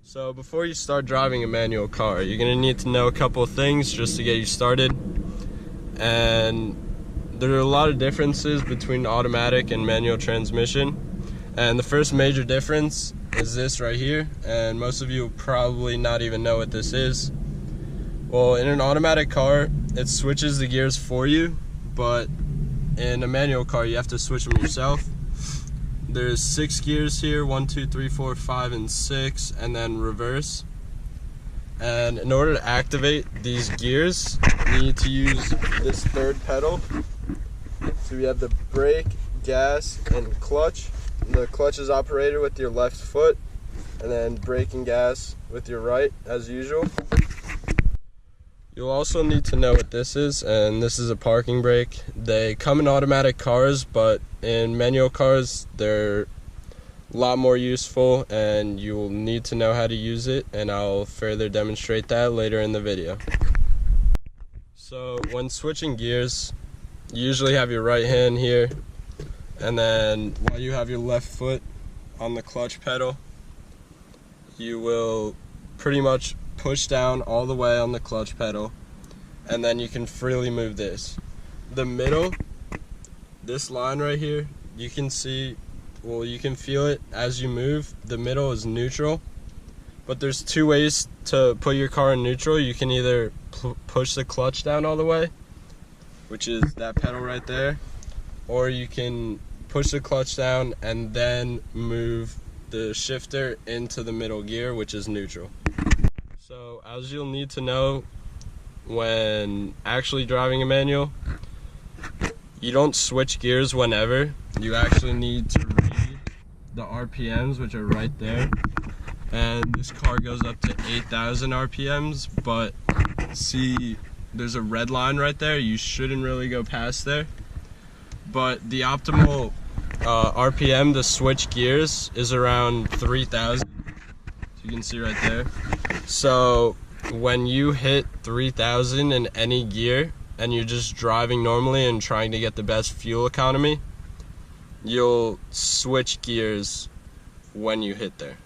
So before you start driving a manual car, you're going to need to know a couple of things just to get you started. And there are a lot of differences between automatic and manual transmission. And the first major difference is this right here, and most of you will probably not even know what this is. Well, in an automatic car, it switches the gears for you, but in a manual car, you have to switch them yourself. There's 6 gears here, 1, 2, 3, 4, 5, and 6, and then reverse. And in order to activate these gears, you need to use this third pedal. So we have the brake, gas, and clutch. The clutch is operated with your left foot, and then brake and gas with your right, as usual. You'll also need to know what this is, and this is a parking brake. They come in automatic cars, but in manual cars, they're a lot more useful, and you'll need to know how to use it, and I'll further demonstrate that later in the video. So when switching gears, you usually have your right hand here, and then while you have your left foot on the clutch pedal, you will pretty much push down all the way on the clutch pedal, and then you can freely move this. The middle, this line right here, you can see, well, you can feel it as you move. The middle is neutral, but there's 2 ways to put your car in neutral. You can either push the clutch down all the way, which is that pedal right there, or you can push the clutch down and then move the shifter into the middle gear, which is neutral. So as you'll need to know when actually driving a manual, you don't switch gears whenever. You actually need to read the RPMs, which are right there. And this car goes up to 8,000 RPMs, but see, there's a red line right there. You shouldn't really go past there. But the optimal RPM to switch gears is around 3,000. You can see right there. So when you hit 3,000 in any gear and you're just driving normally and trying to get the best fuel economy, you'll switch gears when you hit there.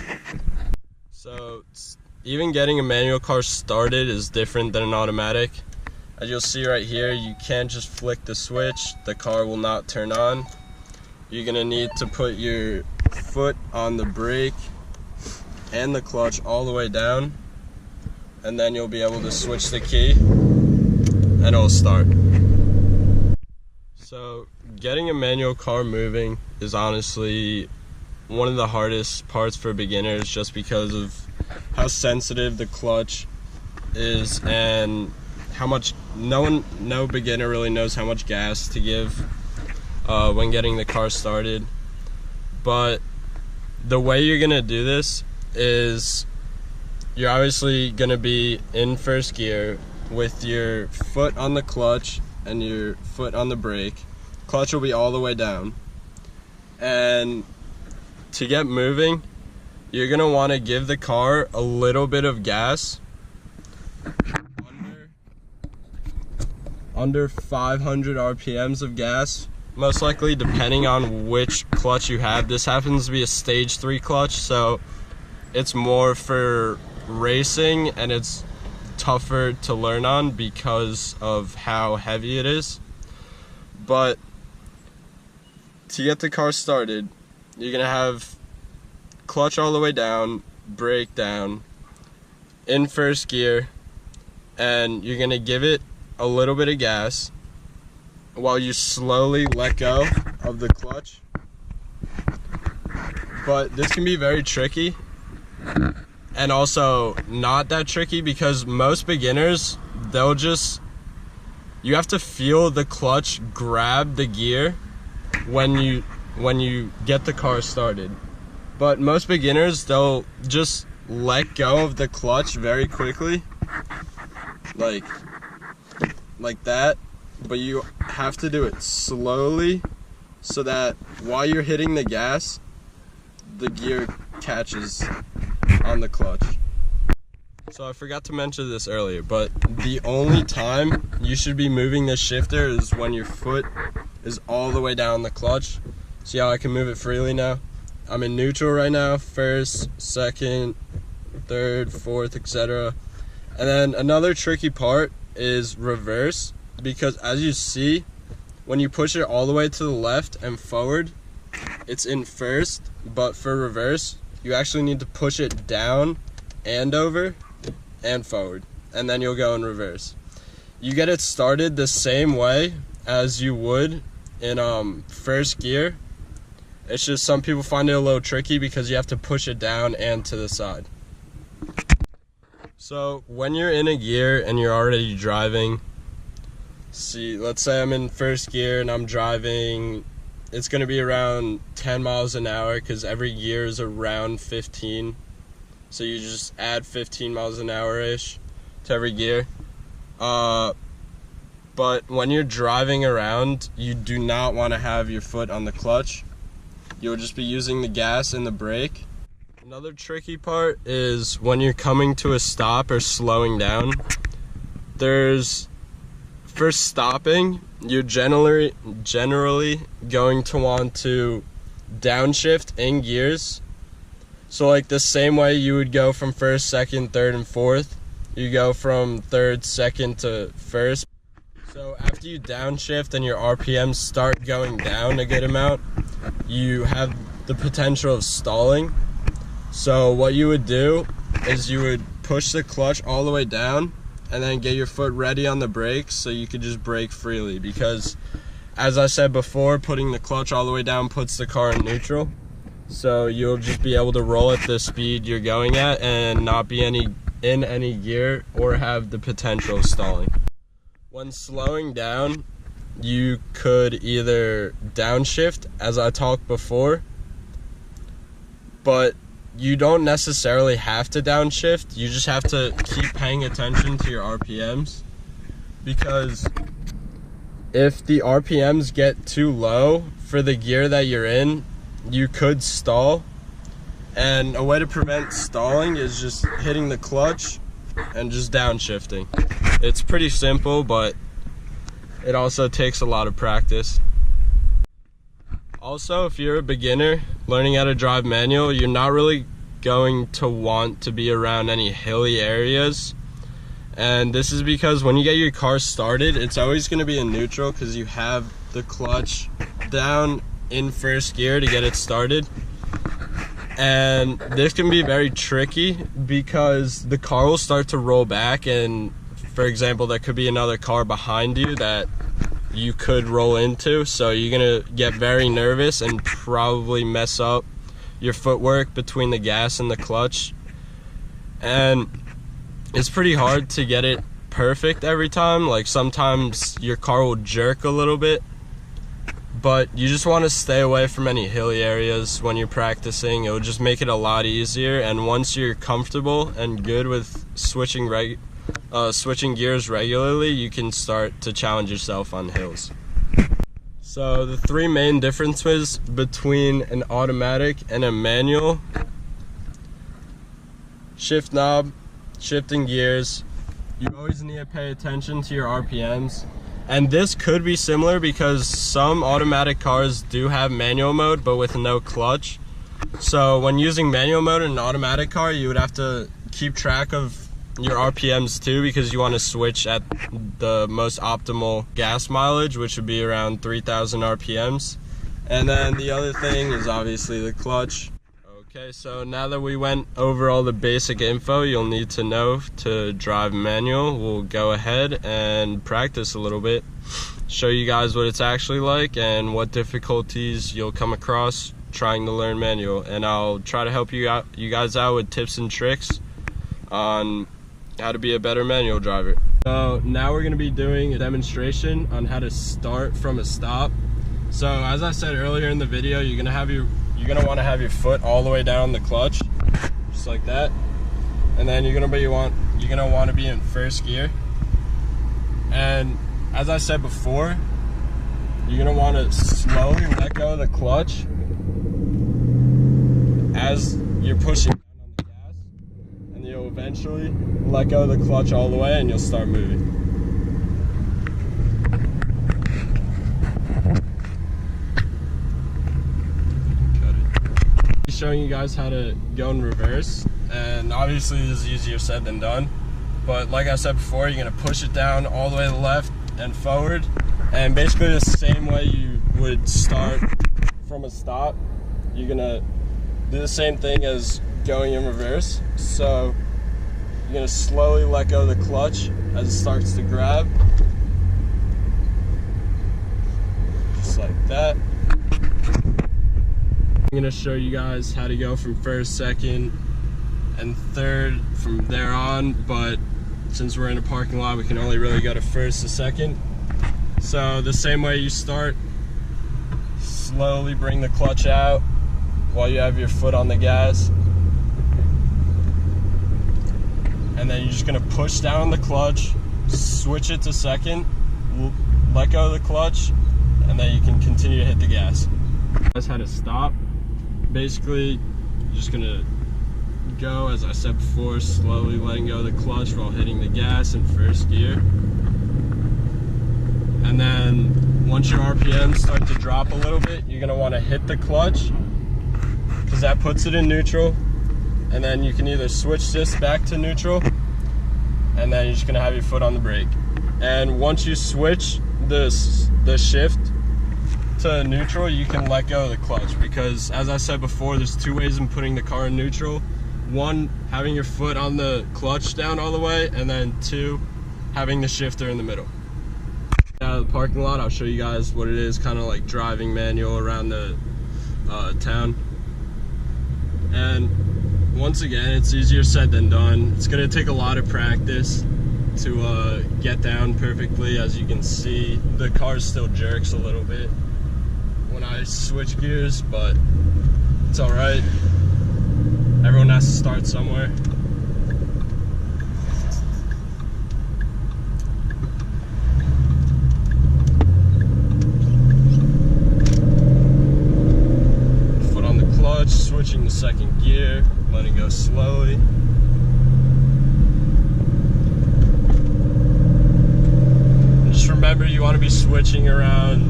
So even getting a manual car started is different than an automatic. As you'll see right here, you can't just flick the switch, the car will not turn on. You're gonna need to put your foot on the brake and the clutch all the way down, and then you'll be able to switch the key and it'll start. So getting a manual car moving is honestly one of the hardest parts for beginners, just because of how sensitive the clutch is and how much no beginner really knows how much gas to give when getting the car started. But the way you're gonna do this is you're obviously gonna be in first gear with your foot on the clutch and your foot on the brake. Clutch will be all the way down, and to get moving, you're gonna want to give the car a little bit of gas, under 500 RPMs of gas, most likely, depending on which clutch you have. This happens to be a stage 3 clutch, so it's more for racing and it's tougher to learn on because of how heavy it is. But to get the car started, you're gonna have clutch all the way down, brake down, in first gear, and you're gonna give it a little bit of gas while you slowly let go of the clutch. But this can be very tricky, and also not that tricky, because most beginners, you have to feel the clutch grab the gear when you get the car started. But most beginners, they'll just let go of the clutch very quickly, like that, but you have to do it slowly so that while you're hitting the gas, the gear catches on the clutch. So I forgot to mention this earlier, but the only time you should be moving this shifter is when your foot is all the way down the clutch. See how I can move it freely now? I'm in neutral right now, first, second, third, fourth, etc. And then another tricky part is reverse, because as you see, when you push it all the way to the left and forward, it's in first, but for reverse, you actually need to push it down and over and forward, and then you'll go in reverse. You get it started the same way as you would in first gear. It's just some people find it a little tricky because you have to push it down and to the side. So when you're in a gear and you're already driving, see, let's say I'm in first gear and I'm driving, it's going to be around 10 miles an hour because every gear is around 15. So you just add 15 miles an hour-ish to every gear. But when you're driving around, you do not want to have your foot on the clutch. You'll just be using the gas and the brake. Another tricky part is when you're coming to a stop or slowing down. For stopping, you're generally going to want to downshift in gears. So like the same way you would go from first, second, third, and fourth, you go from third, second to first. So after you downshift and your RPMs start going down a good amount, you have the potential of stalling. So what you would do is you would push the clutch all the way down and then get your foot ready on the brakes so you could just brake freely, because as I said before, putting the clutch all the way down puts the car in neutral. So you'll just be able to roll at the speed you're going at and not be in any gear or have the potential of stalling. When slowing down, you could either downshift, as I talked before, but you don't necessarily have to downshift. You just have to keep paying attention to your RPMs, because if the RPMs get too low for the gear that you're in, you could stall. And a way to prevent stalling is just hitting the clutch and just downshifting. It's pretty simple, but it also takes a lot of practice. Also, if you're a beginner learning how to drive manual, you're not really going to want to be around any hilly areas. And this is because when you get your car started, it's always going to be in neutral because you have the clutch down in first gear to get it started. And this can be very tricky because the car will start to roll back, and for example, there could be another car behind you that you could roll into, so you're gonna get very nervous and probably mess up your footwork between the gas and the clutch. And it's pretty hard to get it perfect every time. Like sometimes your car will jerk a little bit, but you just want to stay away from any hilly areas when you're practicing. It will just make it a lot easier, and once you're comfortable and good with switching gears regularly, you can start to challenge yourself on hills. So the three main differences between an automatic and a manual: shift knob, shifting gears. You always need to pay attention to your RPMs. And this could be similar because some automatic cars do have manual mode but with no clutch. So when using manual mode in an automatic car, you would have to keep track of your RPMs too, because you want to switch at the most optimal gas mileage, which would be around 3,000 RPMs. And then the other thing is obviously the clutch. Okay, so now that we went over all the basic info you'll need to know to drive manual, we'll go ahead and practice a little bit, show you guys what it's actually like and what difficulties you'll come across trying to learn manual. And I'll try to help you guys out with tips and tricks on how to be a better manual driver. So now we're going to be doing a demonstration on how to start from a stop. So as I said earlier in the video, you're gonna want to have your foot all the way down the clutch, just like that, and then you're gonna want to be in first gear. And as I said before, you're gonna want to slowly let go of the clutch as you're pushing down on the gas, and you'll eventually let go of the clutch all the way and you'll start moving. showing you guys how to go in reverse, and obviously this is easier said than done, but like I said before, you're gonna push it down all the way to the left and forward, and basically the same way you would start from a stop, you're gonna do the same thing as going in reverse. So you're gonna slowly let go of the clutch as it starts to grab, just like that. I'm gonna show you guys how to go from first, second, and third from there on, but since we're in a parking lot, we can only really go to first to second. So the same way you start, slowly bring the clutch out while you have your foot on the gas. And then you're just gonna push down the clutch, switch it to second, let go of the clutch, and then you can continue to hit the gas. That's how to stop. Basically, you're just gonna go, as I said before, slowly letting go of the clutch while hitting the gas in first gear. And then once your RPMs start to drop a little bit, you're gonna wanna hit the clutch, because that puts it in neutral. And then you can either switch this back to neutral, and then you're just gonna have your foot on the brake. And once you switch the shift to neutral, you can let go of the clutch, because as I said before, there's two ways in putting the car in neutral. One, having your foot on the clutch down all the way, and then two, having the shifter in the middle. Out of the parking lot, I'll show you guys what it is, kind of like driving manual around the town. And once again, it's easier said than done. It's gonna take a lot of practice to get down perfectly. As you can see, the car still jerks a little bit when I switch gears, but it's all right. Everyone has to start somewhere. Foot on the clutch, switching to second gear, letting go slowly. And just remember, you want to be switching around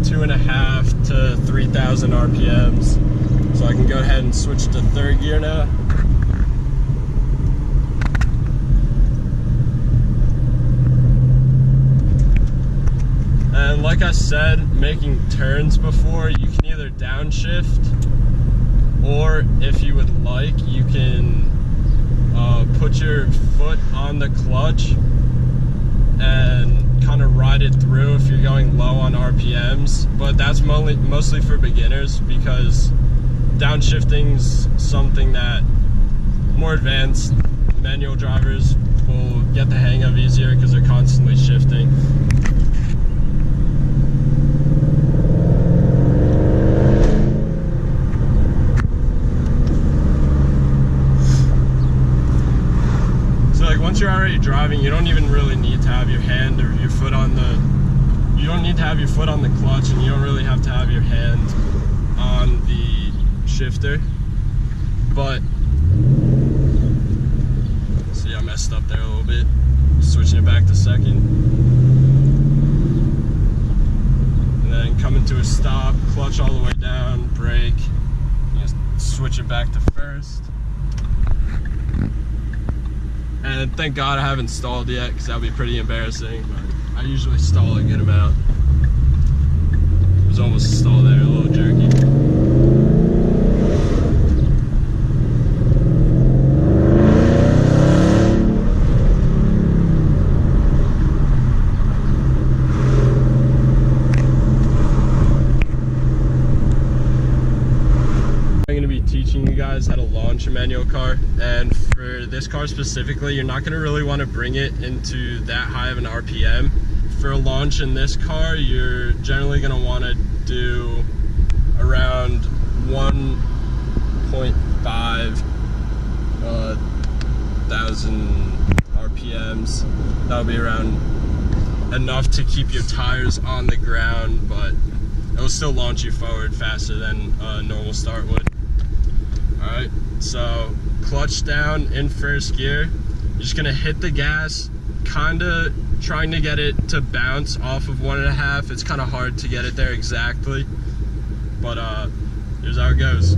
2.5 to 3,000 RPMs. So I can go ahead and switch to third gear now. And like I said, making turns before, you can either downshift, or if you would like, you can put your foot on the clutch and kind of ride it through if you're going low on RPMs. But that's mostly for beginners, because downshifting's something that more advanced manual drivers will get the hang of easier, because they're constantly shifting. So like once you're already driving, you don't even really need to have your hand or your foot on the, you don't need to have your foot on the clutch, and you don't really have to have your hand on the shifter. But see, I messed up there a little bit, switching it back to second, and then coming to a stop, clutch all the way down, brake, just switch it back to first. And thank God I haven't stalled yet, because that would be pretty embarrassing, but I usually stall a good amount. It was almost a stall there, a little jerky. Teaching you guys how to launch a manual car, and for this car specifically, you're not going to really want to bring it into that high of an RPM. For a launch in this car, you're generally going to want to do around 1.5 thousand RPMs. That'll be around enough to keep your tires on the ground, but it'll still launch you forward faster than a normal start would. Alright, so clutch down in first gear. You're just gonna hit the gas, kinda trying to get it to bounce off of 1.5. It's kinda hard to get it there exactly, but here's how it goes.